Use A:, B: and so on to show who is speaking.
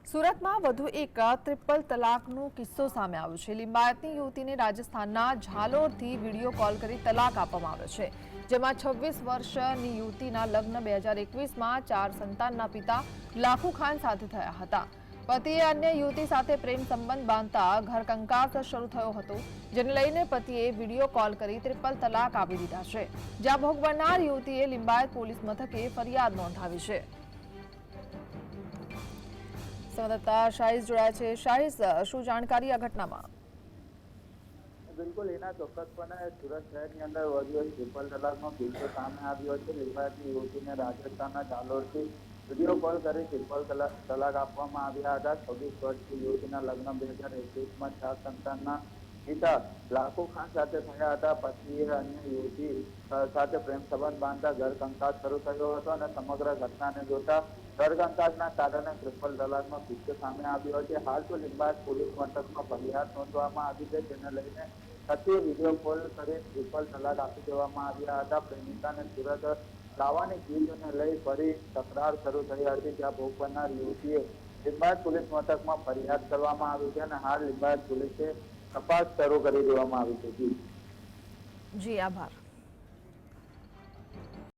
A: સુરતમાં વધુ એક ટ્રિપલ તલાકનો કિસ્સો સામે આવ્યો છે। લિંબાયતની યુવતીને રાજસ્થાનના ઝાલોરથી વિડીયો કોલ કરી તલાક આપવામાં આવ્યો છે, જેમાં 26 વર્ષની યુવતીના લગ્ન 2021માં 4 સંતાનના પિતા લાખુ ખાન સાથે થયા હતા। પતિએ અન્ય યુવતી સાથે પ્રેમ સંબંધ બાંધતા ઘરકંકાસ શરૂ થયો હતો, જેને લઈને પતિએ વિડીયો કોલ કરી ટ્રિપલ તલાક આપી દીધા છે, જ્યાં ભોગ બનનાર યુવતીએ લિંબાયત પોલીસ મથકે ફરિયાદ નોંધાવી છે। સંવાદદાતા શાહિદ જોડાયા છે। શાહિદ, શું જાણકારી આ ઘટનામાં?
B: બિલકુલ એના ચોક્કસપણે સુરત શહેરની અંદર વધુ એક ટ્રિપલ તલાકનો કિસ્સો સામે આવ્યો છે। લિંબાયતની યુવતીને રાજસ્થાનના ઝાલોરથી વિડીયો કોલ કરી ટ્રિપલ તલાક આપવામાં આવ્યા હતા। 26 વર્ષની યુવતીના લગ્ન 2021માં 4 સંતાનના પિતા લાખુ ખાન સાથે થયા હતા। પતિએ અન્ય યુવતી સાથે પ્રેમ સંબંધ બાંધતા ઘરકંકાસ શરૂ થયો હતો અને સમગ્ર ઘટનાને જોતા ઘરકંકાસના કારણે ટ્રિપલ તલાકનો કિસ્સો સામે આવ્યો છે। હાલ તો લિંબાયત પોલીસ મથકમાં ફરિયાદ નોંધવામાં આવી છે, જેને લઈને પતિએ વિડીયો કોલ કરી ટ્રિપલ તલાક આપી દેવામાં આવ્યા હતા। પ્રેમિકાને સુરત લાવવાની ચીજને લઈ ફરી તકરાર શરૂ થઈ હતી, જ્યાં ભોગ બનનાર યુવતીએ લિંબાયત પોલીસ મથકમાં ફરિયાદ કરવામાં આવી છે અને હાલ લિંબાયત પોલીસે તપાસ શરૂ કરી દેવામાં આવી છે।
A: જી, આભાર।